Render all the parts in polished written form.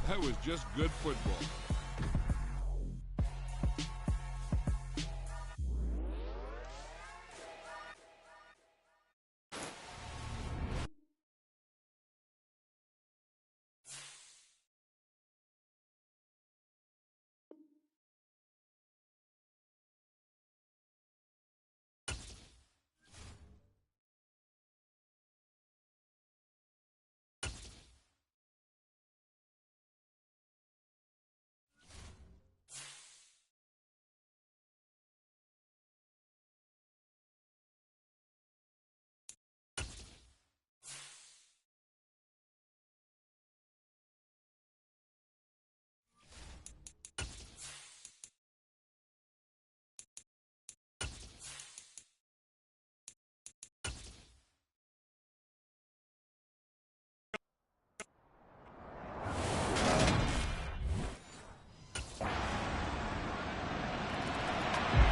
That was just good football.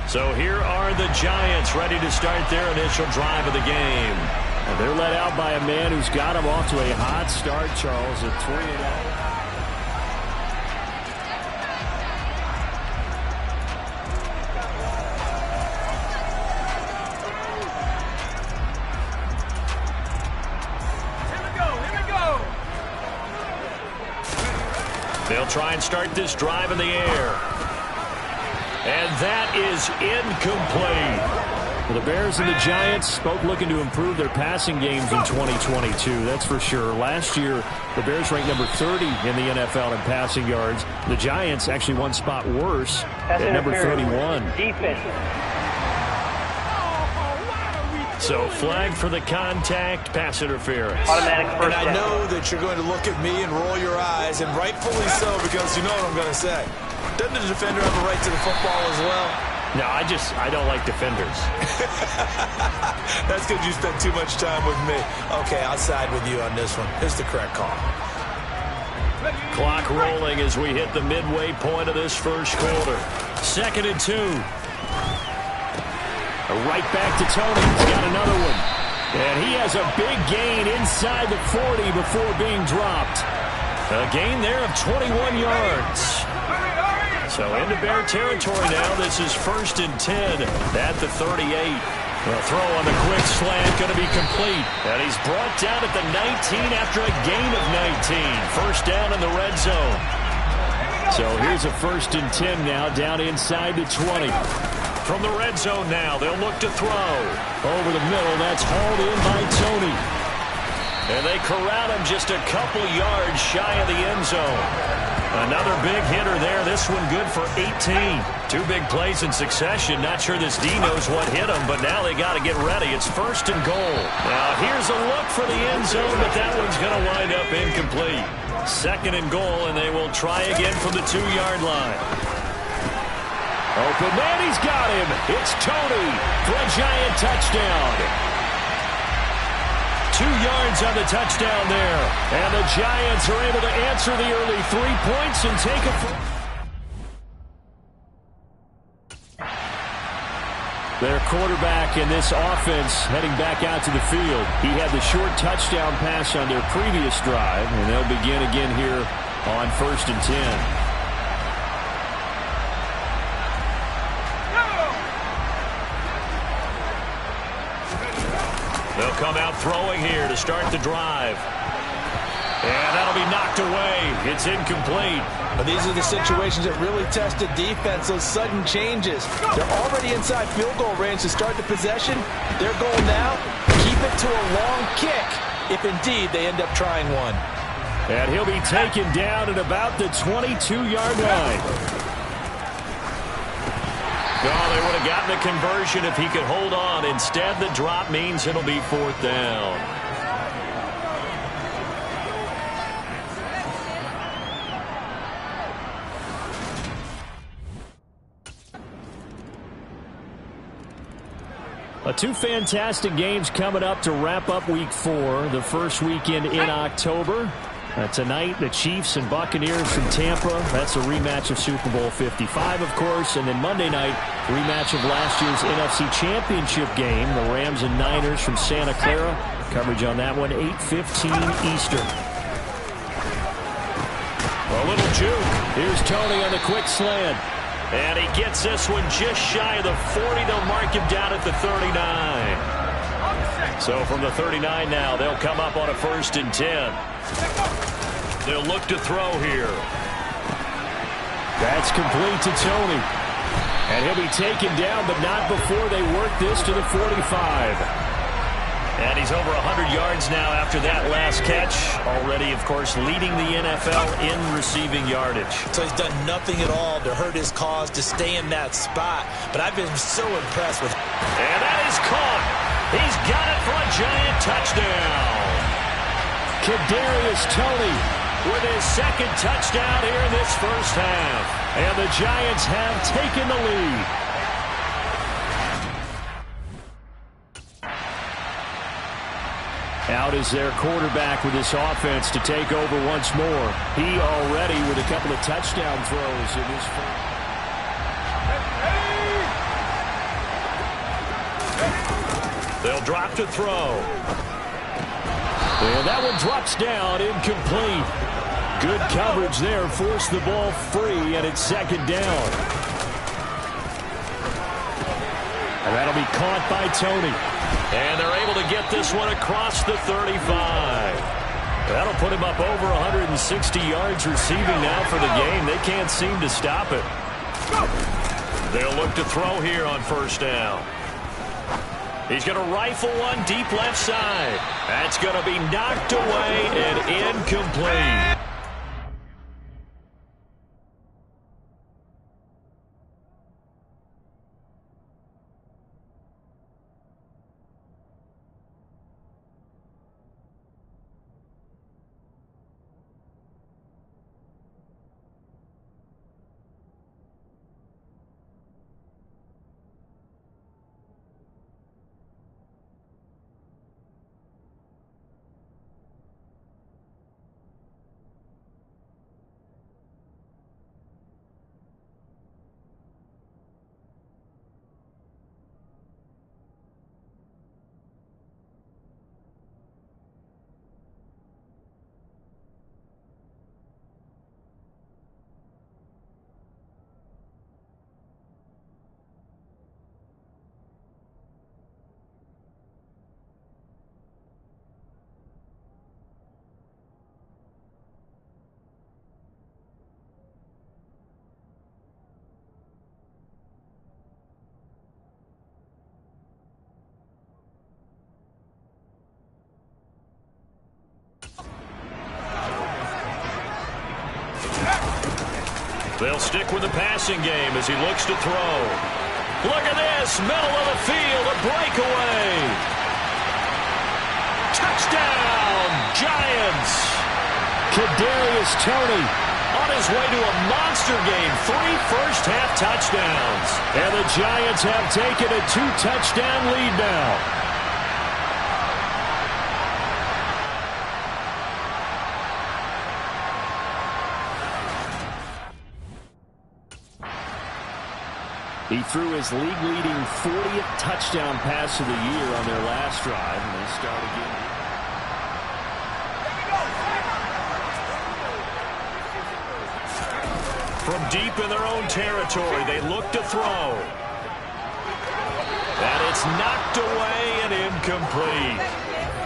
So here are the Giants ready to start their initial drive of the game. And they're led out by a man who's got them off to a hot start, Charles, at 3-0. They'll try and start this drive in the air. And that is incomplete. Well, the Bears and the Giants both looking to improve their passing games in 2022. That's for sure. Last year, the Bears ranked number 30 in the NFL in passing yards. The Giants actually one spot worse at number 31. Defense. So flag for the contact, pass interference. Automatic first And I down. know that you're going to look at me and roll your eyes, and rightfully so, because you know what I'm going to say. Doesn't the defender have a right to the football as well? No, I don't like defenders. That's because you spent too much time with me. Okay, I'll side with you on this one. It's the correct call. Clock rolling as we hit the midway point of this first quarter. 2nd and 2. Right back to Tony. He's got another one. And he has a big gain inside the 40 before being dropped. A gain there of 21 yards. So into Bear territory now. This is 1st and 10 at the 38. The throw on the quick slant going to be complete. And he's brought down at the 19 after a gain of 19. First down in the red zone. So here's a 1st and 10 now down inside the 20. From the red zone now, they'll look to throw. Over the middle, that's hauled in by Tony. And they corral him just a couple yards shy of the end zone. Another big hitter there. This one good for 18. 2 big plays in succession. Not sure this D knows what hit him, but now they got to get ready. It's 1st and goal. Now here's a look for the end zone, but that one's going to wind up incomplete. 2nd and goal, and they will try again from the 2-yard line. Open man, he's got him. It's Tony for a Giant touchdown. 2 yards on the touchdown there. And the Giants are able to answer the early 3 points and take a... Their quarterback in this offense heading back out to the field. He had the short touchdown pass on their previous drive, and they'll begin again here on 1st and 10. They'll come out throwing here to start the drive. And that'll be knocked away. It's incomplete. But these are the situations that really test the defense, those sudden changes. They're already inside field goal range to start the possession. Their goal now, keep it to a long kick, if indeed they end up trying one. And he'll be taken down at about the 22-yard line. Oh, they would have gotten the conversion if he could hold on. Instead, the drop means it'll be 4th down. Two fantastic games coming up to wrap up Week 4, the first weekend in October. Tonight, the Chiefs and Buccaneers from Tampa. That's a rematch of Super Bowl 55, of course. And then Monday night, rematch of last year's NFC Championship game, the Rams and Niners from Santa Clara. Coverage on that one, 8:15 Eastern. A little juke. Here's Tony on the quick slant. And he gets this one just shy of the 40. They'll mark him down at the 39. So from the 39 now, they'll come up on a 1st and 10. They'll look to throw here. That's complete to Tony. And he'll be taken down, but not before they work this to the 45. And he's over 100 yards now after that last catch. Already, of course, leading the NFL in receiving yardage. So he's done nothing at all to hurt his cause, to stay in that spot. But I've been so impressed with. And that is caught. He's got it for a giant touchdown. Kadarius Toney with his 2nd touchdown here in this first half. And the Giants have taken the lead. Out is their quarterback with this offense to take over once more. He already with a couple of touchdown throws in this first. They'll drop to throw. And that one drops down, incomplete. Good coverage there, forced the ball free, and it's 2nd down. And that'll be caught by Tony. And they're able to get this one across the 35. That'll put him up over 160 yards receiving now for the game. They can't seem to stop it. They'll look to throw here on 1st down. He's going to rifle one deep left side. That's going to be knocked away and incomplete. They'll stick with the passing game as he looks to throw. Look at this, middle of the field, a breakaway. Touchdown, Giants. Kadarius Toney on his way to a monster game, 3 first-half touchdowns. And the Giants have taken a 2-touchdown lead now. He threw his league-leading 40th touchdown pass of the year on their last drive, and they start again. From deep in their own territory, they look to throw. And it's knocked away and incomplete.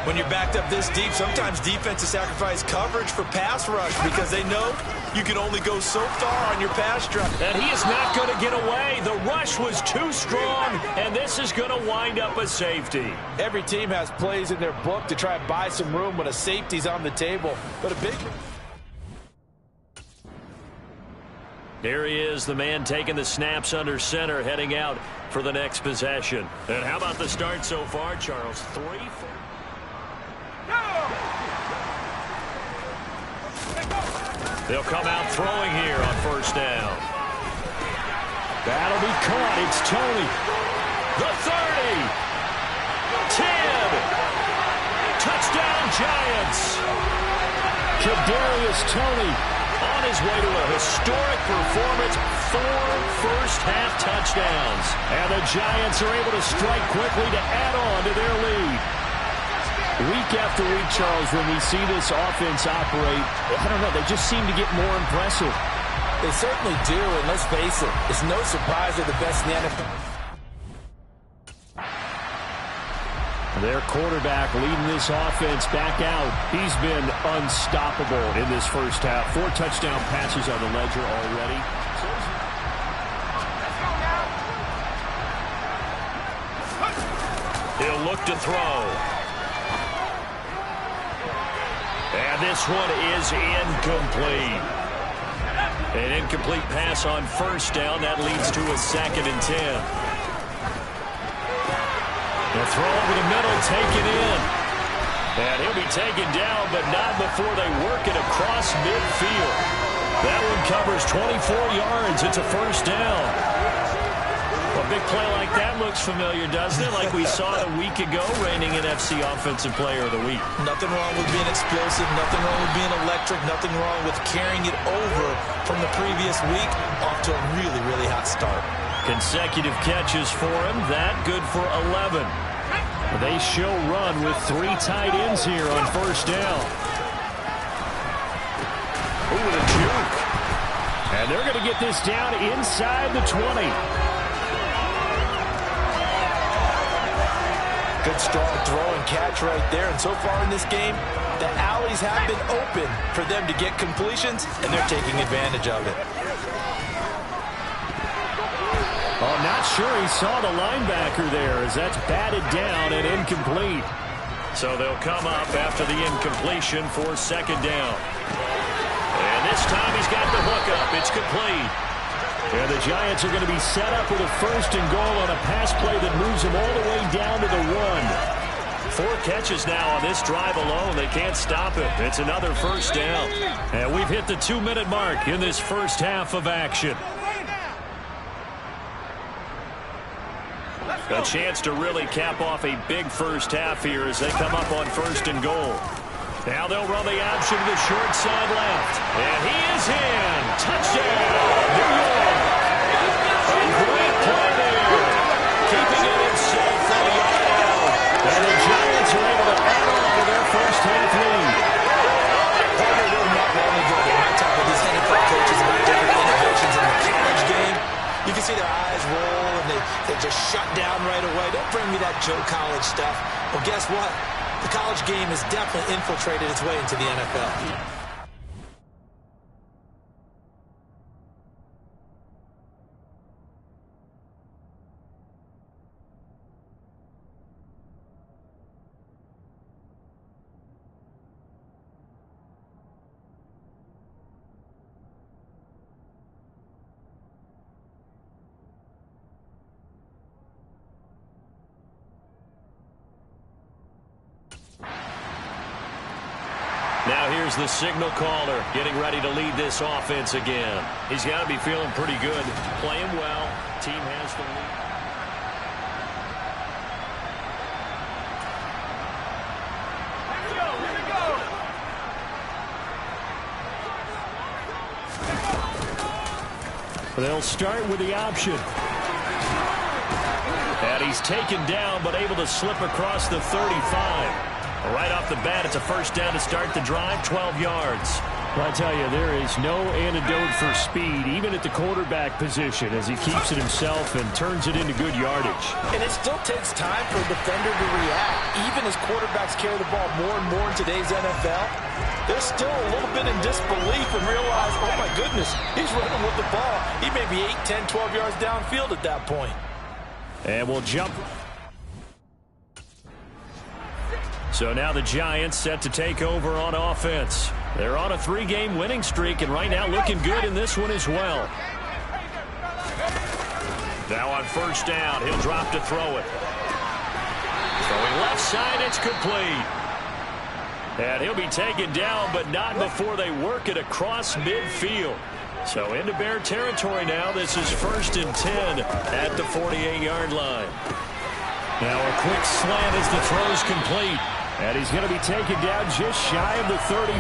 When you're backed up this deep, sometimes defenses sacrifice coverage for pass rush because they know you can only go so far on your pass rush. And he is not going to get away. The rush was too strong, and this is going to wind up a safety. Every team has plays in their book to try and buy some room when a safety's on the table. But a big... Here he is, the man taking the snaps under center, heading out for the next possession. And how about the start so far, Charles? 3 for... They'll come out throwing here on first down. That'll be caught. It's Toney. The 30. 10. Touchdown, Giants. Kadarius Toney on his way to a historic performance. 4 first-half touchdowns. And the Giants are able to strike quickly to add on to their lead. Week after week, Charles, when we see this offense operate, I don't know, they just seem to get more impressive. They certainly do, and let's face it, it's no surprise they're the best in the NFL. Their quarterback leading this offense back out. He's been unstoppable in this first half. 4 touchdown passes on the ledger already. He'll look to throw. And this one is incomplete. An incomplete pass on first down. That leads to a 2nd and 10. The throw over the middle, taken in. And he'll be taken down, but not before they work it across midfield. That one covers 24 yards. It's a first down. A big play like that looks familiar, doesn't it? Like we saw a week ago, reigning NFC Offensive Player of the Week. Nothing wrong with being explosive. Nothing wrong with being electric. Nothing wrong with carrying it over from the previous week off to a really, really hot start. Consecutive catches for him. That good for 11. They show run with 3 tight ends here on first down. Ooh, with a juke. And they're going to get this down inside the 20. Good strong throw and catch right there. And so far in this game, the alleys have been open for them to get completions, and they're taking advantage of it. Oh, not sure he saw the linebacker there as that's batted down and incomplete. So they'll come up after the incompletion for 2nd down. And this time he's got the hook up. It's complete. And the Giants are going to be set up with a 1st and goal on a pass play that moves them all the way down to the 1. 4 catches now on this drive alone. They can't stop it. It's another first down. And we've hit the 2-minute mark in this first half of action. A chance to really cap off a big first half here as they come up on 1st and goal. Now they'll run the option to the short side left. And he is in. Touchdown, New York. A great play there. Keeping it in safe for the yard. And the Giants are able to add on to their first half lead. Not long ago, they might talk with these NFL coaches about different innovations in the college game. You can see their eyes roll, and they just shut down right away. Don't bring me that Joe College stuff. Well, guess what? The college game has definitely infiltrated its way into the NFL. Now here's the signal caller getting ready to lead this offense again. He's got to be feeling pretty good. Playing well. Team has the lead. They'll start with the option. And he's taken down but able to slip across the 35. Right off the bat, it's a first down to start the drive, 12 yards. Well, I tell you, there is no antidote for speed, even at the quarterback position, as he keeps it himself and turns it into good yardage. And it still takes time for a defender to react. Even as quarterbacks carry the ball more and more in today's NFL, they're still a little bit in disbelief and realize, oh my goodness, he's running with the ball. He may be 8, 10, 12 yards downfield at that point. And we'll jump. So now the Giants set to take over on offense. They're on a 3-game winning streak, and right now looking good in this one as well. Now on first down, he'll drop to throw it. Throwing left side, it's complete. And he'll be taken down, but not before they work it across midfield. So into Bear territory now. This is 1st and 10 at the 48-yard line. Now a quick slant as the throw's complete. And he's going to be taken down just shy of the 35.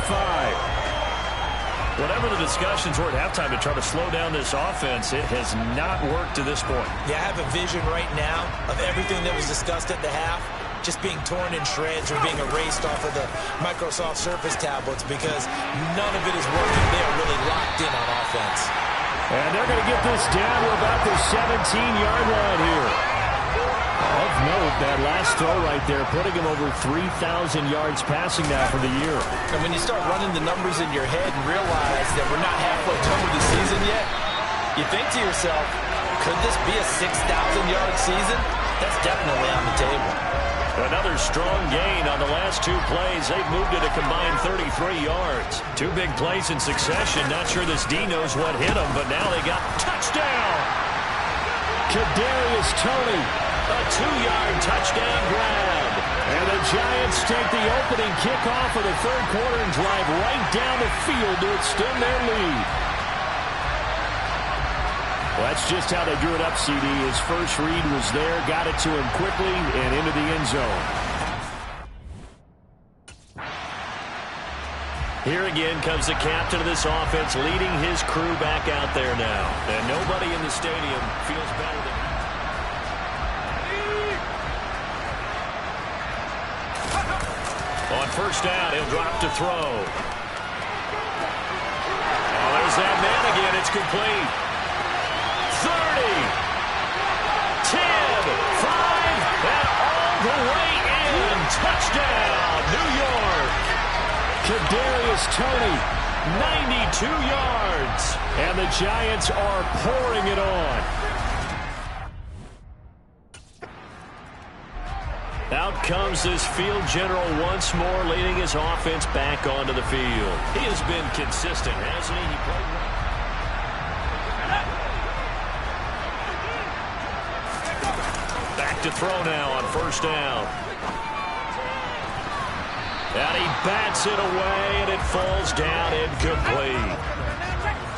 Whatever the discussions were at halftime to try to slow down this offense, it has not worked to this point. Yeah, I have a vision right now of everything that was discussed at the half just being torn in shreds or being erased off of the Microsoft Surface tablets because none of it is working. They are really locked in on offense. And they're going to get this down to about the 17-yard line here. Of note, that last throw right there, putting him over 3,000 yards passing now for the year. And when you start running the numbers in your head and realize that we're not halfway done with the season yet, you think to yourself, could this be a 6,000-yard season? That's definitely on the table. Another strong gain on the last two plays. They've moved it a combined 33 yards. Two big plays in succession. Not sure this D knows what hit them, but now they got touchdown. Kadarius Toney. A 2-yard touchdown grab. And the Giants take the opening kickoff of the third quarter and drive right down the field to extend their lead. Well, that's just how they drew it up, CD. His first read was there, got it to him quickly, and into the end zone. Here again comes the captain of this offense, leading his crew back out there now. And nobody in the stadium feels better than him. On first down, he'll drop to throw. Oh, there's that man again. It's complete. 30, 10, 5, and all the way in. Touchdown, New York. Kadarius Toney, 92 yards. And the Giants are pouring it on. Out comes this field general once more, leading his offense back onto the field. He has been consistent, hasn't he? He played well. Back to throw now on first down. And he bats it away, and it falls down incomplete.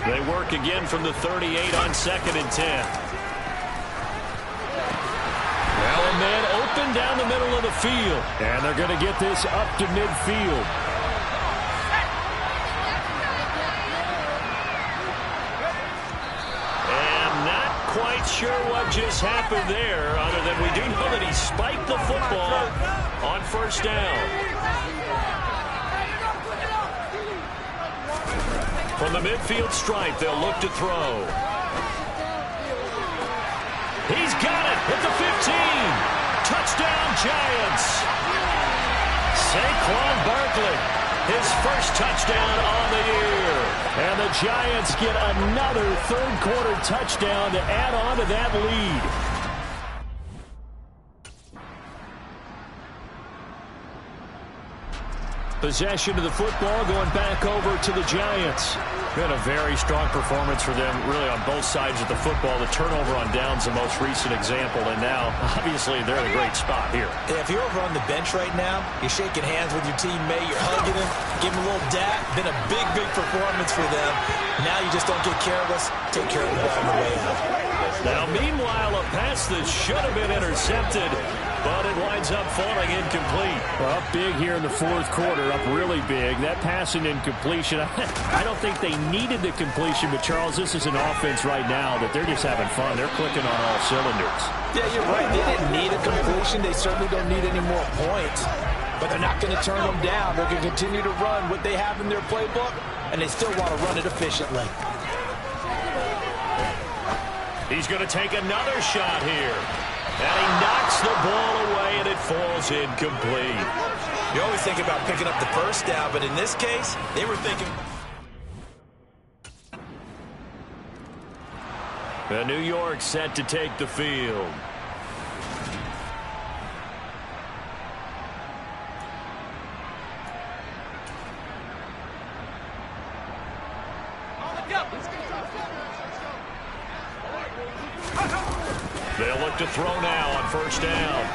They work again from the 38 on 2nd and 10. Well, a man open down the middle of the field. And they're going to get this up to midfield. And not quite sure what just happened there, other than we do know that he spiked the football on first down. From the midfield stripe, they'll look to throw. He's got it at the 15. Touchdown, Giants. Saquon Barkley, his first touchdown on the year. And the Giants get another third-quarter touchdown to add on to that lead. Possession of the football going back over to the Giants. Been a very strong performance for them, really, on both sides of the football. The turnover on downs, the most recent example, and now, obviously, they're in a great spot here. Yeah, if you're over on the bench right now, you're shaking hands with your teammate, you're hugging him, giving him a little dap. Been a big, big performance for them. Now you just don't get careless. Take care of the ball on the way out. Now, meanwhile, a pass that should have been intercepted, but it winds up falling incomplete. Well, up big here in the fourth quarter, up really big. That pass and incompletion, I don't think they needed the completion, but Charles, this is an offense right now that they're just having fun. They're clicking on all cylinders. Yeah, you're right. They didn't need a completion. They certainly don't need any more points, but they're not going to turn them down. They're going to continue to run what they have in their playbook, and they still want to run it efficiently. He's going to take another shot here. And he knocks the ball away, and it falls incomplete. You always think about picking up the first down, but in this case, they were thinking. The New York set to take the field. They'll look to throw now on first down.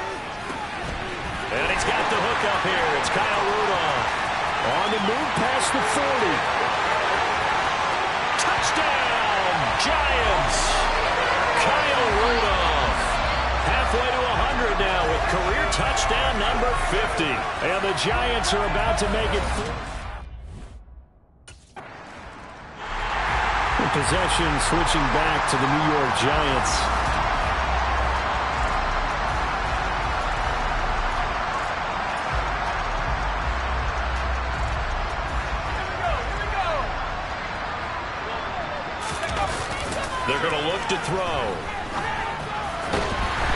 And he's got the hook up here. It's Kyle Rudolph. On the move past the 40. Touchdown, Giants. Kyle Rudolph. Halfway to 100 now with career touchdown number 50. And the Giants are about to make it. Possession switching back to the New York Giants. They're going to look to throw.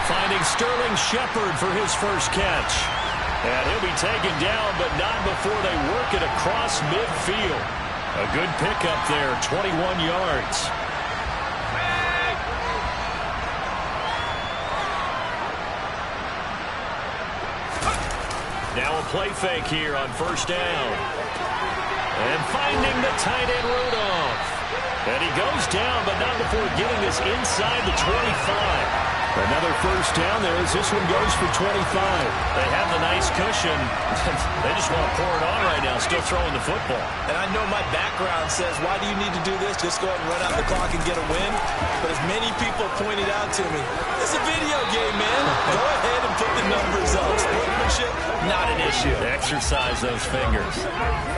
Finding Sterling Shepard for his first catch. And he'll be taken down, but not before they work it across midfield. A good pickup there, 21 yards. Now a play fake here on first down. And finding the tight end Rudolph. And he goes down, but not before getting this inside the 25. Another first down there as this one goes for 25. They have the nice cushion. They just want to pour it on right now, still throwing the football. And I know my background says, why do you need to do this? Just go ahead and run out the clock and get a win. But as many people pointed out to me, it's a video game, man. Go ahead and put the numbers up. Sportsmanship, not an issue. Exercise those fingers.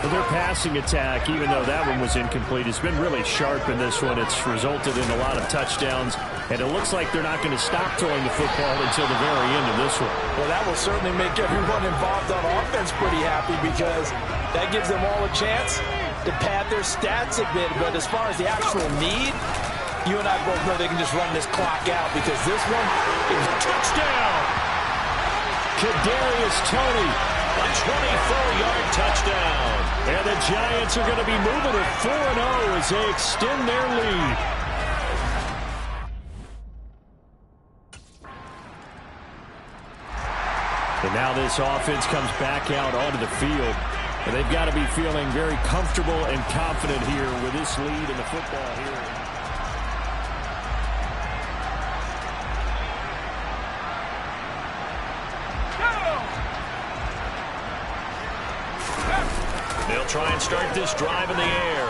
Well, their passing attack, even though that one was incomplete, has been really sharp in this one. It's resulted in a lot of touchdowns. And it looks like they're not going to stop throwing the football until the very end of this one. Well, that will certainly make everyone involved on offense pretty happy because that gives them all a chance to pad their stats a bit. But as far as the actual need, you and I both know they can just run this clock out because this one is a touchdown. Kadarius Toney, a 24-yard touchdown. And the Giants are going to be moving to 4-0 as they extend their lead. And now this offense comes back out onto the field. And they've got to be feeling very comfortable and confident here with this lead in the football here. They'll try and start this drive in the air.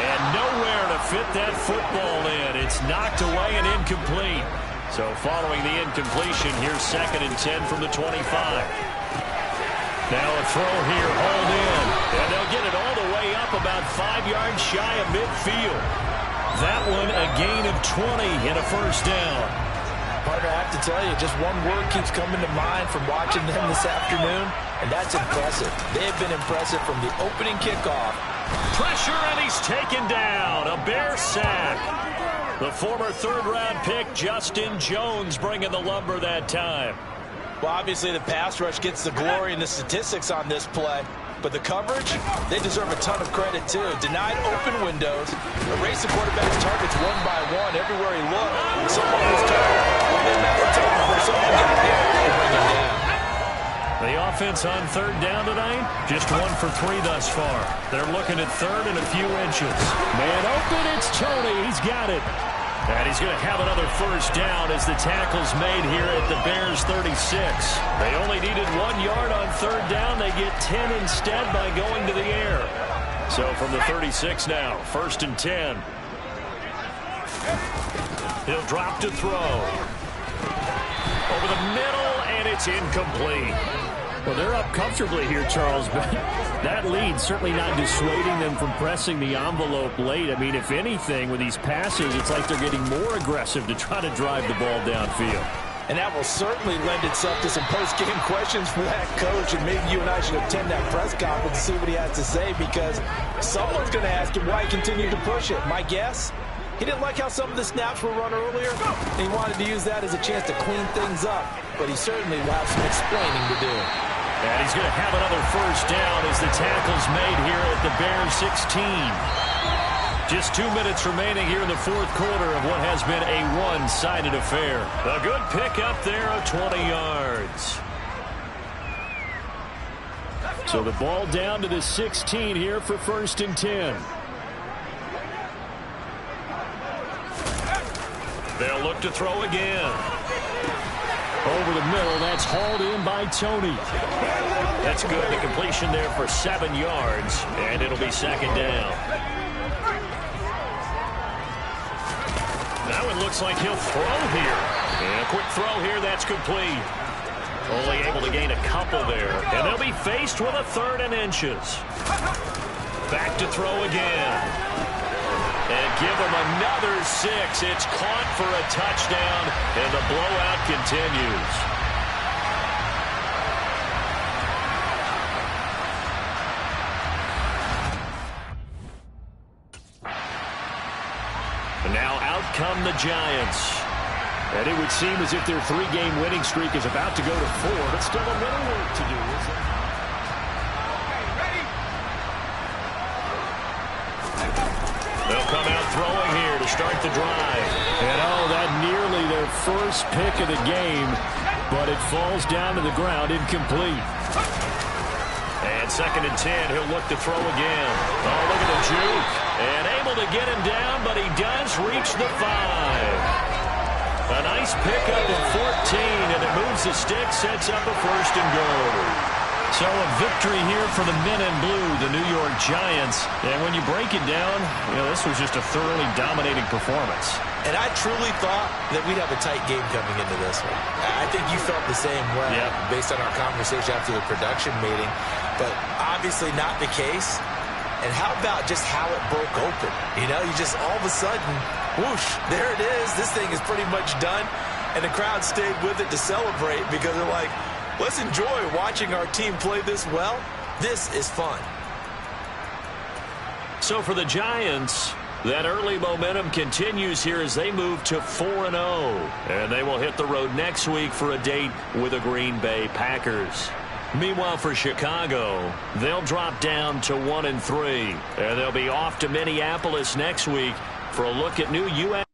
And nowhere to fit that football in. It's knocked away and incomplete. So following the incompletion, here's 2nd and 10 from the 25. Now a throw here, hauled in. And they'll get it all the way up about 5 yards shy of midfield. That one a gain of 20 and a first down. Partner, I have to tell you, just one word keeps coming to mind from watching them this afternoon, and that's impressive. They have been impressive from the opening kickoff. Pressure, and he's taken down. A Bear sack. The former 3rd-round pick, Justin Jones, bringing the lumber that time. Well, obviously the pass rush gets the glory and the statistics on this play, but the coverage, they deserve a ton of credit too. Denied open windows, erased the quarterback's targets one by one. Everywhere he looked, someone was targeted. It didn't matter of time before someone got there to bring him down. The offense on 3rd down tonight, just 1 for 3 thus far. They're looking at 3rd and a few inches. Man open, it's Toney. He's got it. And he's going to have another first down as the tackle's made here at the Bears 36. They only needed 1 yard on 3rd down. They get 10 instead by going to the air. So from the 36 now, 1st and 10. He'll drop to throw. Over the middle, and it's incomplete. Well, they're up comfortably here, Charles, but that lead certainly not dissuading them from pressing the envelope late. I mean, if anything, with these passes, it's like they're getting more aggressive to try to drive the ball downfield. And that will certainly lend itself to some post-game questions for that coach, and maybe you and I should attend that press conference to see what he has to say, because someone's going to ask him why he continued to push it. My guess, he didn't like how some of the snaps were run earlier, and he wanted to use that as a chance to clean things up, but he certainly will have some explaining to do. And he's going to have another first down as the tackle's made here at the Bears 16. Just 2 minutes remaining here in the 4th quarter of what has been a one-sided affair. A good pickup there of 20 yards. So the ball down to the 16 here for 1st and 10. They'll look to throw again. Over the middle, that's hauled in by Toney. That's good. The completion there for 7 yards, and it'll be 2nd down. Now it looks like he'll throw here. And a quick throw here, that's complete. Only able to gain a couple there, and they'll be faced with a 3rd and inches. Back to throw again. And give them another 6. It's caught for a touchdown, and the blowout continues. come the Giants. And it would seem as if their 3-game winning streak is about to go to 4, but still a little work to do. They'll come out throwing here to start the drive. And that nearly their first pick of the game, but it falls down to the ground incomplete. And 2nd and 10, he'll look to throw again. Oh, look at the juke. And able to get him down, but he does reach the 5. A nice pickup of 14, and it moves the stick, sets up a 1st and goal. So a victory here for the men in blue, the New York Giants. And when you break it down, this was just a thoroughly dominating performance. And I truly thought that we'd have a tight game coming into this one. I think you felt the same way based on our conversation after the production meeting. But obviously not the case. And how about just how it broke open? You just all of a sudden, whoosh, there it is. This thing is pretty much done. And the crowd stayed with it to celebrate because they're like, let's enjoy watching our team play this well. This is fun. So for the Giants, that early momentum continues here as they move to 4-0. And they will hit the road next week for a date with the Green Bay Packers. Meanwhile, for Chicago, they'll drop down to 1-3. And they'll be off to Minneapolis next week for a look at new U.S.